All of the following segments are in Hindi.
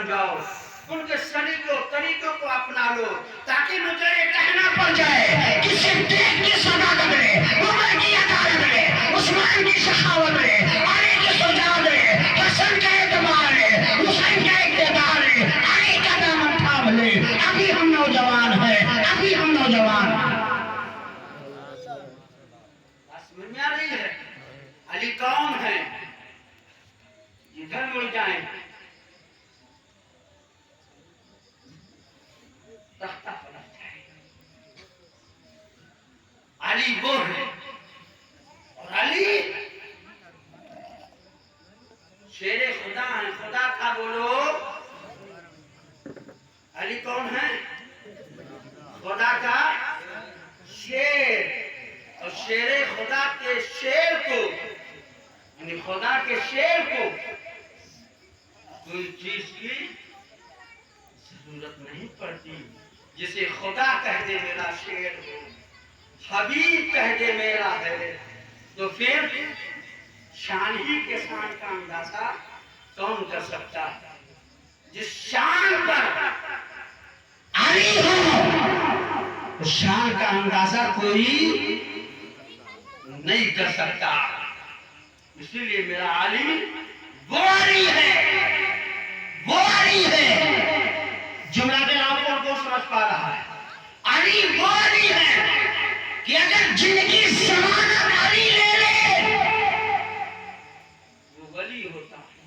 बन जाओ, उनके तरीकों को अपना लो, ताकि मुझे ये कहना पड़ जाए कि सिद्दीक की सदाकत ने, उमर की अदालत ने, उस्मान की सखावत ने, अली की सुजात ने, हसन का एतबार ने, हुसैन का इक़्तिदार ने, अली का दामन थाम ले। अभी हम नौजवान हैं, अभी हम नौजवान। समझ में आ रही है? अली कौन है? जिधर मुड़ जाए तख्ता पलट जाए। अली वो है, और अली शेरे खुदा है। खुदा का बोलो, अली कौन है? खुदा का शेर। और शेरे खुदा के शेर को, यानी खुदा के शेर को कोई चीज की जरूरत नहीं पड़ती। जिसे खुदा कह दे मेरा शेर हो, हबीब कह दे मेरा है, तो फिर शान ही के शान का अंदाजा कौन कर सकता है? जिस शान पर अली हो, उस शान का अंदाजा कोई नहीं कर सकता। इसीलिए मेरा अली वो अली है, वो अली है। जुमला में आपको को समझ पा रहा है? अली वो अली है कि अगर जिंदगी जमानत अली ले ले, वो वली होता है।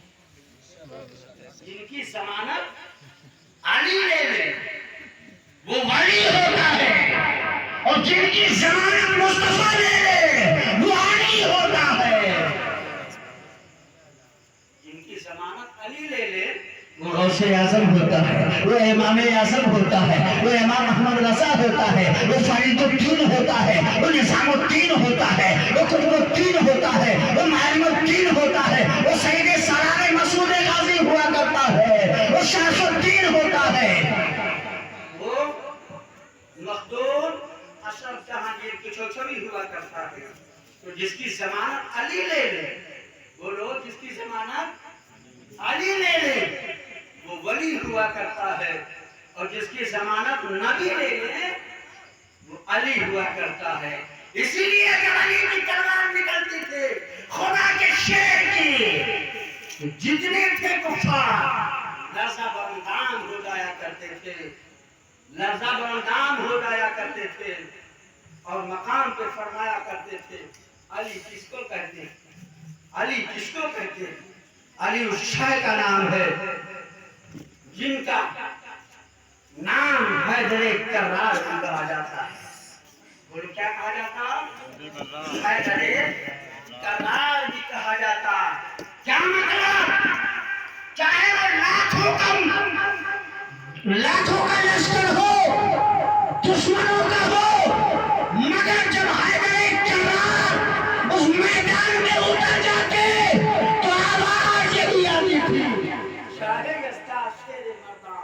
जिनकी जमानत अली ले ले, वो वली होता है। और जिनकी जमानत मुस्तफा ले ले, वो अली होता है। जिनकी जमानत अली ले ले, वो गौसे आज़म होता है, वो इमाम आज़म होता है, वो इमाम अहमद रज़ा होता है, वो फरीदुद्दीन होता है, वो निज़ामुद्दीन होता है, वो कुतुबुद्दीन होता है, वो माइनुद्दीन होता है, वो सैयद सलार मसूद गाज़ी हुआ करता है, वो शमसुद्दीन होता है, वो मखदूम अशरफ जहांगीर की छवि हुआ करता है। तो जिसकी जमानत अली ले ले, बोलो जिसकी जमानत अली ले ले, वो वली हुआ करता है। और जिसकी जमानत नबी ले ले, वो अली हुआ करता है। इसीलिए जब अली की तलवार निकलती थी खुदा के शेर की, जितने थे कुफार लर्ज़ा बरंदाम हो जाया करते थे, लर्ज़ा बरंदाम हो जाया करते थे। और मकाम पे फरमाया करते थे, अली किसको कहते हैं? अली किसको कहते हैं? अली उस शाह का नाम है जिनका नाम हैदरे कर्रार कहा जाता है। बोलो क्या कहा जाता? हैदरे कर्रार भी कहा जाता। क्या मतलब? चाहे वो लाखों का लश्कर हो, दुश्मनों का हो, मगर जब हैदरे कर्रार उस मैदान में उतर जाते तो आवाज यही आती थी, शाहे यस्ता शेर मर्दा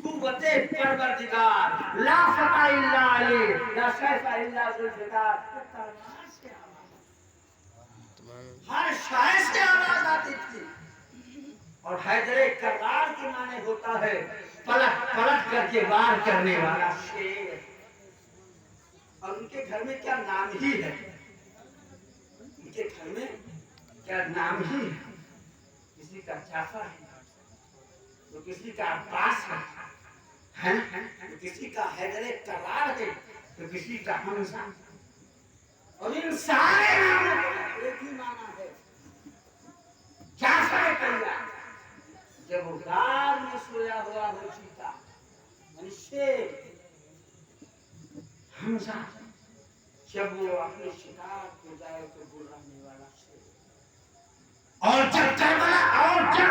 कुव्वते परवरदिगार ला फता इल्ला अली ला सैफ इल्ला जुल्फिकार। हर शायर से आवाज आती थी। और हैदरे कर्रार के माने होता है पलट पलट करके वार करने वाला शेर। और उनके घर में क्या नाम ही है, उनके घर में क्या नाम ही है। किसी का जाफर है, तो किसी का अब्बास है, तो किसी का हैदरे कर्रार है, तो किसी का हमजा। और इन सारे नामों का एक ही माना है, जाफर कल्ला। जब वो गार में सोया हुआ हो चीता, शेर हमजा जब वो अपने शिकार को जाए तो बुलाने वाला शेर। और जब करबला और जब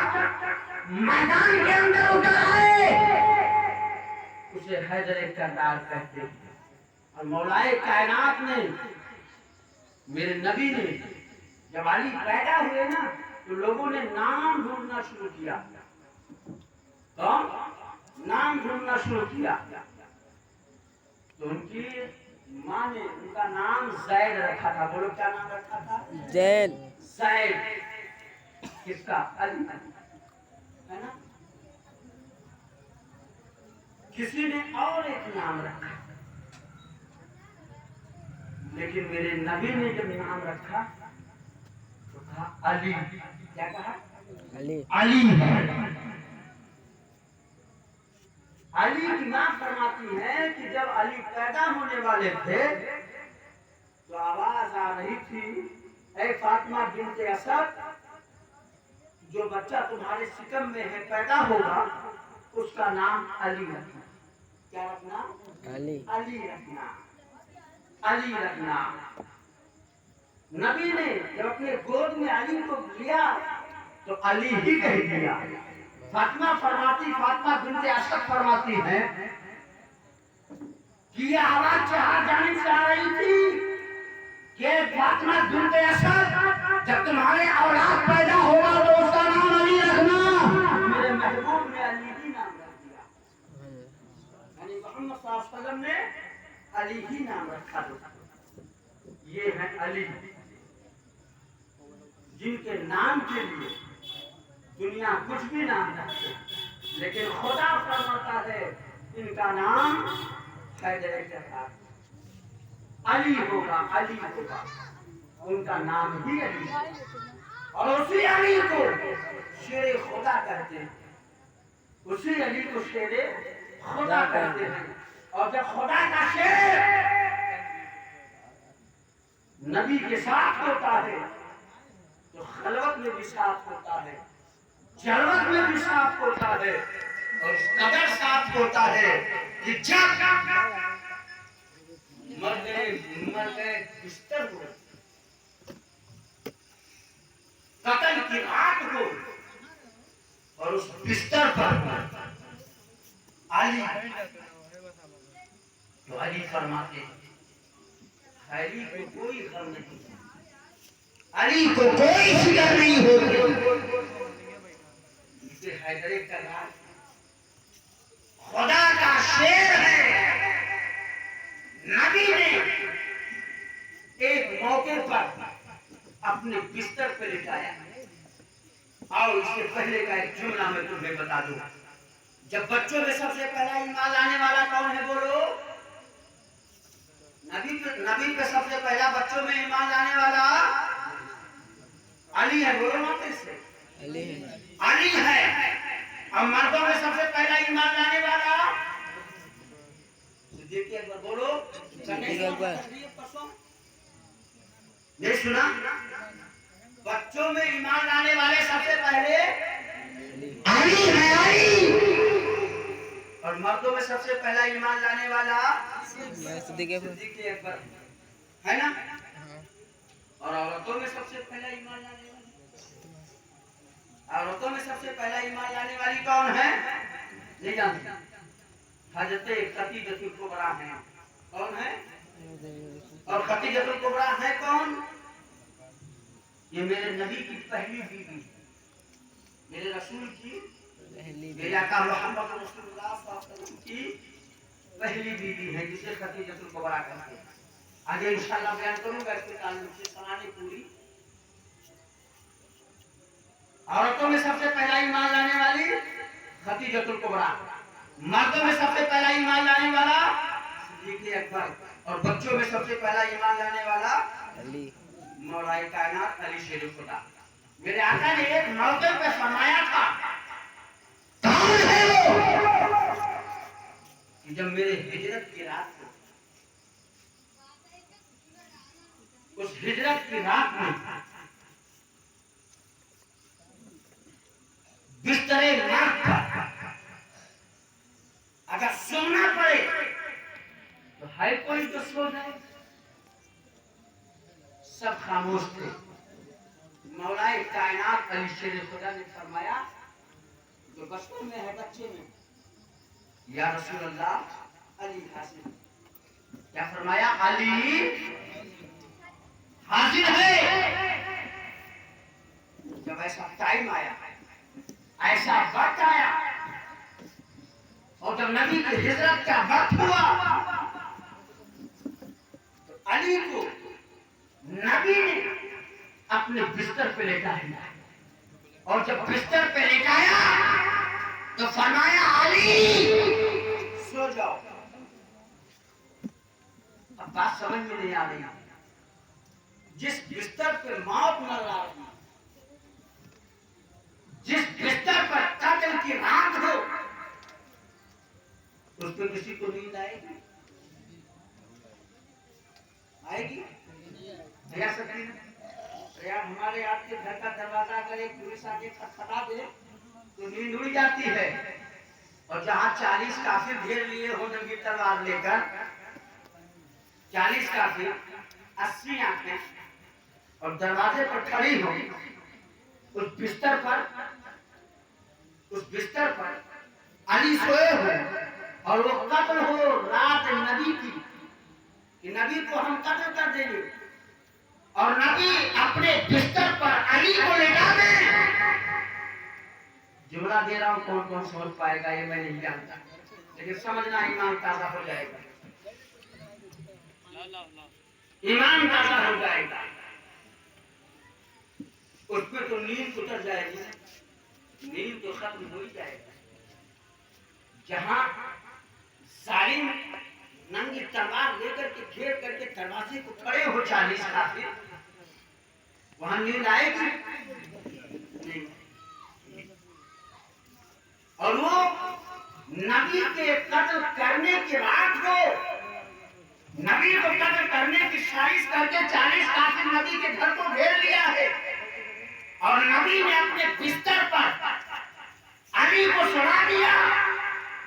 मैदान के अंदर उतर आए, उसे हैदरे कर्रार कहते हैं। और मौलाए कायनात ने, मेरे नबी ने, जब अली पैदा हुए ना, तो लोगों ने नाम ढूंढना शुरू किया। नाम ढूंढना शुरू किया। तो उनकी माँ ने उनका नाम जैद रखा था। बोलो क्या नाम रखा था? जैद। जैद किसका? अली है ना। किसी ने और एक नाम रखा, लेकिन मेरे नबी ने जब नाम रखा तो कहा अली। क्या कहा? अली। अली है। अली की मां फरमाती है कि जब अली पैदा होने वाले थे तो आवाज आ रही थी, ऐ फातिमा बिन्ते असद, जो बच्चा तुम्हारे सिकम में है पैदा होगा उसका नाम अली रखना। क्या रखना? अली। अली रखना, अली रखना। नबी ने जब अपने गोद में अली को लिया तो अली ही कह दिया। फातिमा बिन्ते असद फरमाती है कि यह आवाज जहां जाने से आ रही थी कि फातिमा बिन्ते असद, जब तुम्हारे औलाद पैदा होगा तो उसका नाम अली रखना। मेरे महबूब ने अली ही नाम रख दिया, यानी मोहम्मद सल्लल्लाहु अलैहि वसल्लम ने अली ही नाम रखा। ये है अली, जिनके नाम के लिए दुनिया कुछ भी नाम रखते, लेकिन खुदा फरमाता है इनका नाम अली होगा, अली होगा, उनका नाम ही अली है। और उसी अली को शेरे खुदा कहते हैं, उसी अली को शेरे खुदा कहते हैं। और जब खुदा का शेर नबी के साथ होता है तो खलवत में भी साथ होता है, जलवत में भी साथ होता है, और कदर साथ होता है कि जब मर गए बिस्तर को, कत्ल की रात को, और उस बिस्तर पर अली, तो अली फरमाते अली को कोई गम नहीं, अली को कोई फिक्र नहीं होती। इसे हैदर का राज खुदा का शेर है। नबी ने एक मौके पर अपने बिस्तर पर लिटाया। और इससे पहले का एक जुमला मैं तुम्हें बता दूं, जब बच्चों में सबसे पहला ईमान लाने वाला कौन है? बोलो। नबी पे सबसे पहला बच्चों में ईमान लाने वाला अली है। बोलो माते से अली है। अली है। और मर्दों में सबसे पहला ईमान लाने वाला देखिए एक बार बोलो। नहीं सुना? बच्चों में ईमान लाने वाले सबसे पहले अली है, अली। और मर्दों में सबसे पहला ईमान लाने वाला सिद्दीक अकबर है ना? और औरतों में सबसे पहला ईमान लाने वाली, औरतों में सबसे पहला ईमान लाने वाली कौन है? नहीं जानते? हजरत खदीजतुल कुबरा है। कौन है? और खदीजतुल कुबरा है कौन? ये मेरे नबी की पहली बीवी, मेरे रसूल की, मेरे आका मोहम्मद रसूलुल्लाह सल्लल्लाहु अलैहि वसल्लम की पहली बीवी है, जिसे खदीजतुल कुबरा कहते हैं। आगे इंशाअल्लाह बयान करूंगा इसके ताल्लुक से कहानी पूरी। औरतों में सबसे पहला ईमान लाने वाली खदीजतुल कुबरा, मर्दों में सबसे पहला ईमान लाने वाला सिद्दीक अकबर, और बच्चों में सबसे पहला ईमान लाने वाला अली, मौलाए कायनात अली शेर खुदा। मेरे आका ने एक मौके पे फरमाया था, कौन है वो? कि जब मेरे हिजरत की रात को, उस हिजरत की रात में बिस्तरे मौत पर अगर सोना पड़े तो है कोई तो सो जाए। सब खामोश थे। मौलाए कायनात अली शेर खुदा ने फरमाया, जो बचपन में है बच्चे में, या रसूल अल्लाह अली हाजिर। क्या फरमाया? अली हाजिर है। जब ऐसा टाइम आया, ऐसा वक्त आया, और जब नबी की हिजरत का वक्त हुआ तो अली को नबी ने अपने बिस्तर पे लेटाया, और जब बिस्तर पे लेटाया तो फरमाया, अली अब बात समझ में नहीं आ रही। जिस बिस्तर पे मौत मर रहा है, जिस बिस्तर पर कत्ल की रात हो, उस पर किसी को नींद आएगी? आएगी? भैया सकती है? भैया हमारे आपके घर का दरवाजा अगर एक पुलिस आके खटखटा दे तो नींद उड़ जाती है। और जहाँ 40 काफिर घेर लिए हो नंगी तलवार लेकर, 40 काफिर, 80 आंखें, और दरवाजे पर खड़ी हो, उस बिस्तर पर अली सोए हो और वो कत्ल हो रात नबी की, कि नबी को हम कत्ल कर देंगे, और नबी अपने बिस्तर पर अली को लेटा दे। जुमला दे रहा हूं, कौन कौन समझ पाएगा ये मैं नहीं जानता, लेकिन समझना ईमान ताजा हो जाएगा, ईमान ताजा हो जाएगा। उसमें तो नींद उतर जाएगी, नींद तो खत्म हो ही जाएगा। जहां जालिम नंगी तलवार लेकर के घेर करके दरवाजे को खड़े हो 40 काफिर, वहां नींद आएगी नहीं। और वो नबी के कत्ल करने के बाद को, नबी को कत्ल करने की साजिश करके 40 काफिर नबी के घर को घेर लिया है, और नबी ने अपने बिस्तर पर अली को सुला दिया,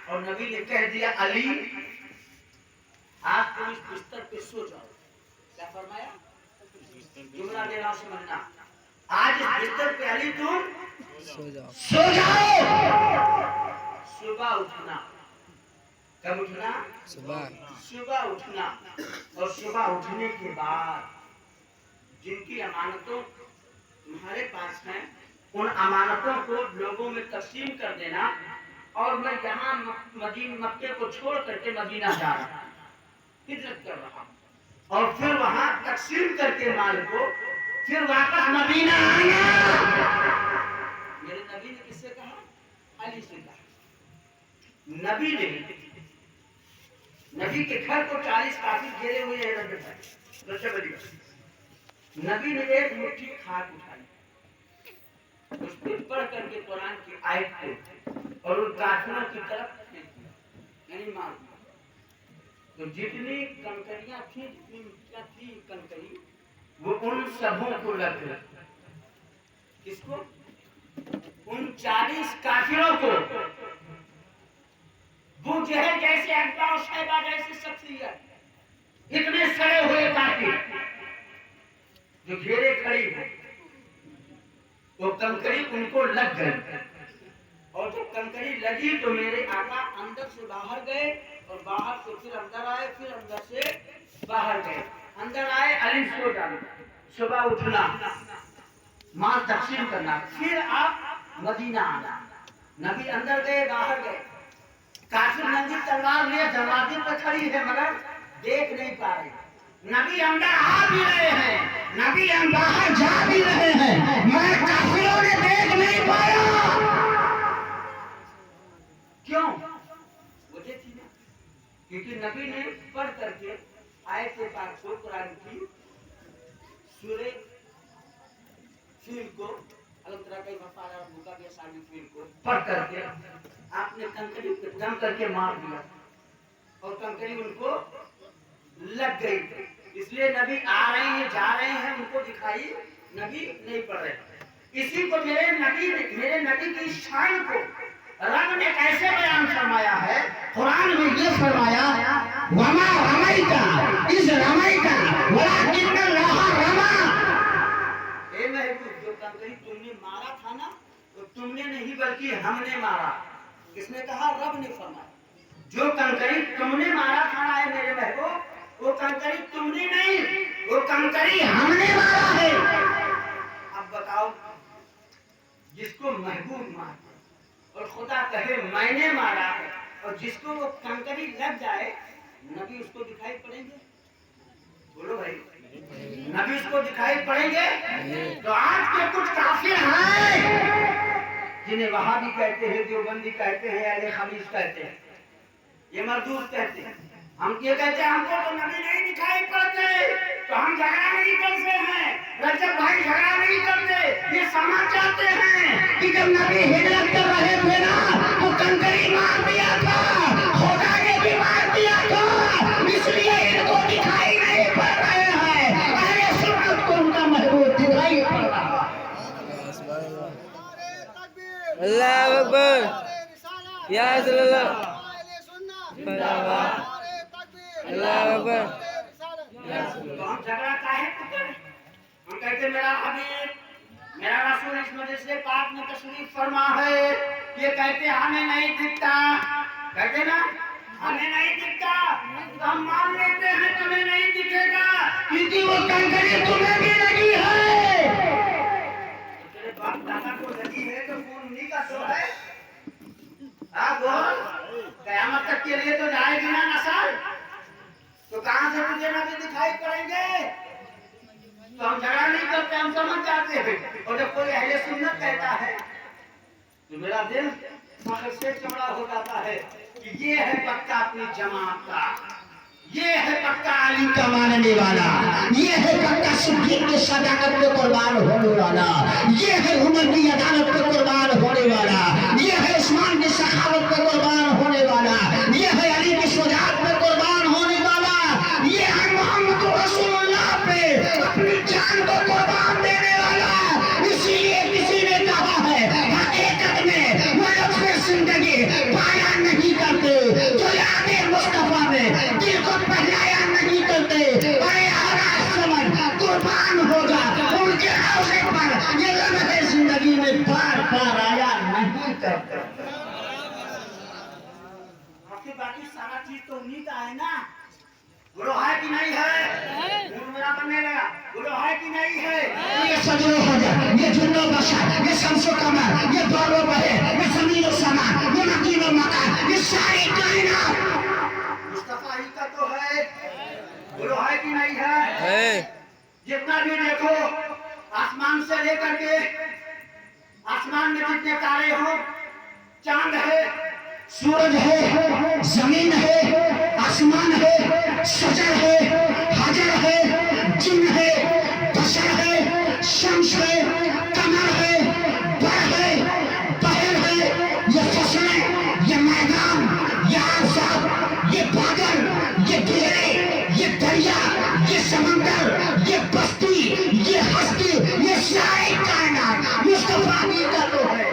और नबी ने कह दिया अली आप तुम इस बिस्तर पे सो जाओ। क्या फरमाया? जुमला दे रहा समझना, आज इस बिस्तर पे अली तुम सो जाओ। सुबह उठना, कब उठना? सुबह उठना, और सुबह उठने के बाद जिनकी अमानतों तुम्हारे पास हैं, उन अमानतों को लोगों में तकसीम कर देना। और मैं यहाँ मक्के को छोड़ करके मदीना जा रहा हूँ, हिजरत कर रहा हूँ, और फिर वहां तकसीम करके माल को फिर वापस मदीना आना। मेरे नबी ने किससे कहा? अली से कहा। नबी ने, नबी के घर को 40 काफिर घेरे हुए हैं। नबी ने एक मुट्ठी खाक उठाई, उस पर पढ़ करके कुरान की आयत को, और उन काफिरों की तरफ यानी मार दिया। तो जितनी कंकरियां थी, जितनी मिट्टियां थी कंकरी, वो उन सबों को लग गई। किसको? उन 40 काफिरों को। वो जहर जैसे अकबर और शैबा जैसे शख्सियत, इतने सड़े हुए काफिर जो घेरे खड़ी है, वो कंकरी उनको लग गई। और जब कंकरी लगी तो मेरे आका अंदर से बाहर गए, और बाहर से फिर अंदर आए, फिर अंदर से बाहर गए। अंदर आए, अली सो डाले, सुबह उठना, माल तकसीम करना, फिर आप मदीना आना। नबी अंदर गए, बाहर गए, काफिर नंगी तलवार लिए दरवाजे पर खड़ी है, मगर देख नहीं पा रहे। नबी अंदर आ भी रहे हैं, नबी बाहर जा भी रहे हैं, मगर काफिरों ने देख नहीं पाया। क्यों? वजह थी ना, क्योंकि नबी ने पढ़ करके आयत पाक को, कुरान की सूरे फील को, अलग तरह का वफारा भूखा के सारी फील को पढ़ करके आपने कंकरी पे दम करके मार दिया, और कंकरी उनको लग गई। इसलिए नबी आ रहे हैं, जा रहे हैं, उनको दिखाई नबी नहीं पड़ रहे। इसी को मेरे नबी की शान को रब ने कैसे बयान फरमाया है? कुरान में ये फरमाया, वमा रमैता इज़ रमैता वलाकिन्नल्लाह रमा। ए महबूब, जो कंकरी तुमने मारा था ना, तो तुमने नहीं बल्कि हमने मारा। किसने कहा? रब ने फरमाया। जो कंकरी तुमने मारा था ना मेरे महबूब, वो कंकरी तुमने नहीं, वो कंकरी हमने मारा है। अब बताओ, जिसको महबूब मारा और खुदा कहे मैंने मारा है, और जिसको वो कंकरी लग जाए, नबी उसको दिखाई पड़ेंगे? बोलो भाई, नबी उसको दिखाई पड़ेंगे? तो आज के कुछ काफिर हैं जिन्हें वहाबी कहते हैं, देवबंदी कहते हैं, अहले हदीस कहते हैं, ये मरदूद कहते हैं, हम ये कहते हैं हमको तो नबी नहीं दिखाई पड़ते, तो हम झगड़ा नहीं करते हैं। रजब भाई झगड़ा नहीं करते, ये समझ जाते हैं कि जब नबी हिजरत कर रहे थे ना, तो कंकरी मार दिया था, खुदा ने भी मार दिया था, इसलिए इनको दिखाई नहीं पड़ रहे हैं। अरे सुन्नत को उनका महबूब दिखाई पड़ रहा है। अल्लाह अकबर या रसूलल्लाह अल्लाह अकबर। तो हम झगड़ा काहे करते? हम कहते मेरा हबीब, मेरा रसूल इस मजलिस पाक में तशरीफ फरमा है, ये कहते हमें नहीं दिखता, कहते ना हमें नहीं दिखता, तो हम मान लेते हैं तुम्हें नहीं दिखेगा, क्योंकि वो कंकड़ी तुम्हें भी लगी है। तेरे बाप दादा को लगी है तो कौन उन्हीं का तो है। बोल, कयामत तक के लिए तो जाएगी ना नस्ल, तो कहां से तुझे नबी दिखाई पड़ेंगे? तो हम झगड़ा नहीं करते, हम समझ जाते हैं। और जब कोई अहले सुन्नत कहता है तो मेरा दिल मगर से चौड़ा हो जाता है कि ये है पक्का अपनी जमात का, ये है पक्का अली का मानने वाला, ये है पक्का सिद्दीक की सदाकत पे कुर्बान होने वाला, ये है उमर की अदालत पे कुर्बान होने वाला, ये है उस्मान की सखावत पे कुर्बान होने वाला, ये है अली की शुजाअत पे कुर्बान होने वाला, ये है मोहम्मद रसूलुल्लाह पे अपनी जान को कुर्बान देने वाला। इसीलिए किसी ने कहा है हकीकत में वो अपनी जिंदगी पाया नहीं करते, जो याद मुस्तफा में दिल को पहलाया नहीं करते। अरे आवाज समझ कुर्बान होगा उनके हौसले पर, ये लम्हे जिंदगी में बार बार आया नहीं करते। बाकी सारा चीज तो उन्हीं का है ना। गुरु है कि नहीं है? मेरा बनने लगा, गुरु है कि नहीं है? ये सजरो हो जाए, ये जुन्नो बशर, ये शम्सो कमर, ये दौरो बहे, ये जमीन और समा, ये नकीब और मकान, ये सारी कायनात मुस्तफा ही का तो है। गुरु है कि नहीं है? जितना भी देखो, आसमान से लेकर के आसमान में जितने तारे हो, चांद है, सूरज है, जमीन है, आसमान है, शजर है, हजर है, जिन है, बशर है, शम्स है, कमर है, बर है, बहर है, ये फसलें, ये मैदान, ये आजाद, ये बादल, ये घेरे, ये दरिया, ये समंदर, ये बस्ती, ये हस्ती, ये सारी कायनात मुस्तफा की का तो है।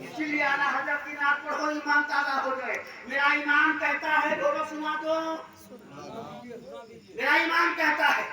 इसीलिए आला हजरत की नात पढ़ो, ईमान ताज़ा हो जाए। मेरा ईमान कहता है, बोलो सुना दो, मेरा ईमान कहता है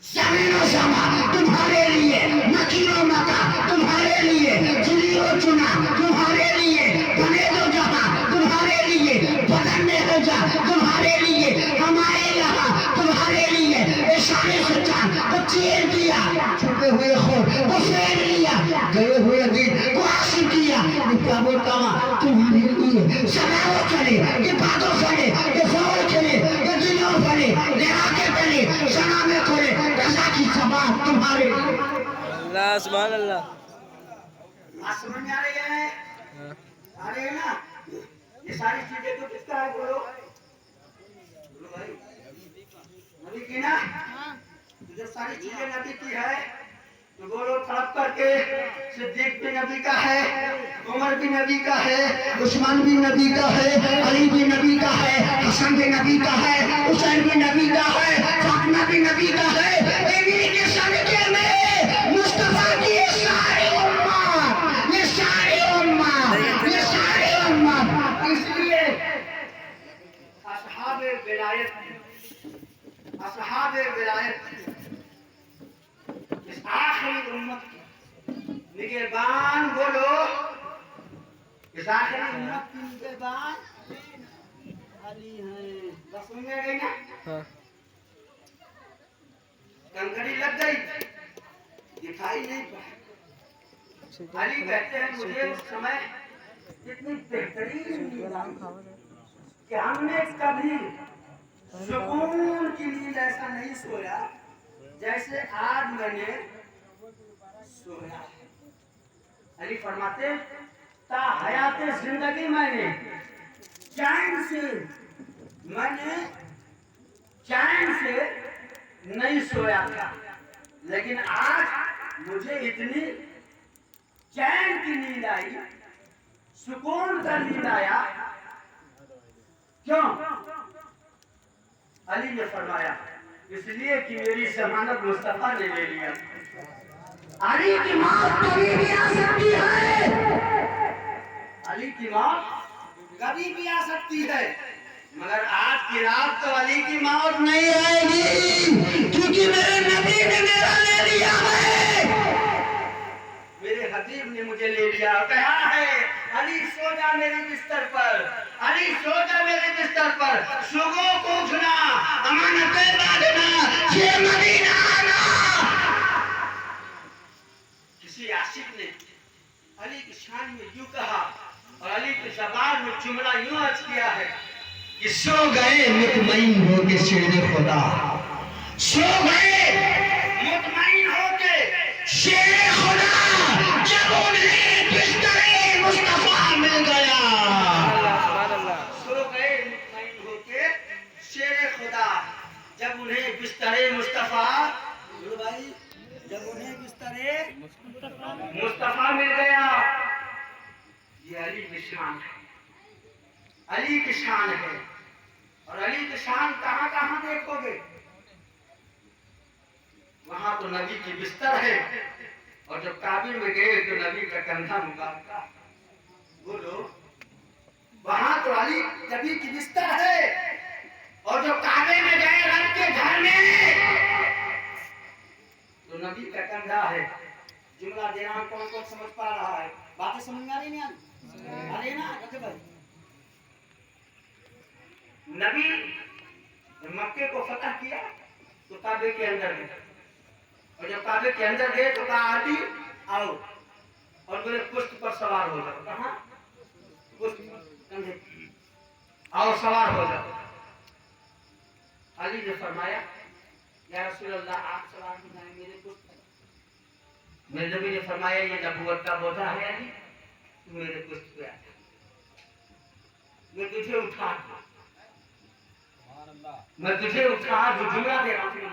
ज़मीन और समा तुम्हारे लिए, नकीर और मका तुम्हारे लिए, चुनी और चुना तुम्हारे लिए, बने दो जहां तुम्हारे लिए, बदलने हो जा तुम्हारे लिए, हमारे यहाँ तुम्हारे लिए, इशारे से चांद को चीर दिया, छुपे हुए खून को फेर लिया, गए हुए दिन को आशिक किया, क्या बोलता हूँ तुम्हारे लिए। सदाओं चले, ये बातों चले, ये फौर चले, ये दिनों चले, निराके चले, सना में खोले, रजा की सभा तुम्हारे लिए। अल्लाह सुभान अल्लाह। समझ में आ रही है? आ रही है ना? ये सारी चीजें तो किसका है बोलो? बोलो भाई, नबी की ना? जो सारी चीजें नबी की है तो बोलो तड़प करके, सिद्दीक भी नबी का है, उमर भी नबी का है, उस्मान भी नबी का है, अली भी नबी का है, हसन भी नबी का है, हुसैन भी नबी का है, फातिमा भी नबी का है। इन्हीं के सदके में मुस्तफा की ये सारी उम्मत, ये सारी उम्मत, ये सारी उम्मत, इसलिए असहाबे विलायत, असहाबे विलायत इस आखिरी उम्मत की निगहबान, बोलो इस आखिरी उम्मत की निगहबान अली हैं। बस सुन में गई ना? कंकड़ी लग गई, दिखाई नहीं पड़ा। अली कहते हैं मुझे उस समय इतनी बेहतरीन नींद आई कि हमने कभी सुकून की नींद ऐसा नहीं सोया जैसे आज मैंने सोया है। अली फरमाते ता हयाते जिंदगी मैंने चैन से मैंने चैन से नहीं सोया था, लेकिन आज मुझे इतनी चैन की नींद आई, सुकून का नींद आया। क्यों? अली ने फरमाया, इसलिए कि मेरी जमानत मुस्तफा ने ले लिया। अली की मौत कभी भी आ सकती है, अली की मौत कभी भी आ सकती है, मगर आज की रात तो अली की मौत नहीं आएगी, क्योंकि मेरे नबी ने मेरा ले लिया है, मेरे हबीब ने मुझे ले लिया। कहा है, अली सो जा मेरे बिस्तर पर, अली सो जा मेरे बिस्तर पर, सुबह को उठना, अमानतें बांधना, ये मदीना आना। किसी आशिक ने अली की शान में यूं कहा, और अली की ज़बान में जुमला यूं अर्ज किया है कि सो गए मुतमईन होके शेरे खुदा, सो गए मुतमईन होके शेरे खुदा, जब उन्हें बिस्तरे मुस्तफा मिल गया। सो गए मुतमईन होके शेरे खुदा, जब उन्हें बिस्तरे मुस्तफा, भाई जब उन्हें बिस्तरे मुस्तफा मिल गया। ये अली की शान है, अली की शान है। और अली की शान कहां कहां देखोगे? वहां तो नबी की बिस्तर है, और जब काबिल में गए तो नबी का कंधा मुबारक, बोलो, वहां तो अली नबी की बिस्तर है, और जब काबे में गए रब के घर में तो नबी का कंधा है। जुमला दे रहा हूं, कौन कौन समझ पा रहा है? बातें समझ में आ रही नहीं आ रही ना? रखे भाई, नबी जब मक्के को फतह किया तो काबे के अंदर गए, और जब काबे के अंदर गए तो कहा, अली आओ और मेरे पुष्ट पर सवार हो जाओ। कहां? पुष्ट कंधे, आओ सवार हो जाओ। अली ने फरमाया, या रसूल अल्लाह, आप सवार हो जाए मेरे पुष्ट पर। मेरे नबी ने फरमाया, ये नबूवत का बोझा है अली, तू मेरे पुष्ट पे आ, मैं तुझे उठा दूं, मैं तुझे उठा दूं। जुमला दे रहा हूं।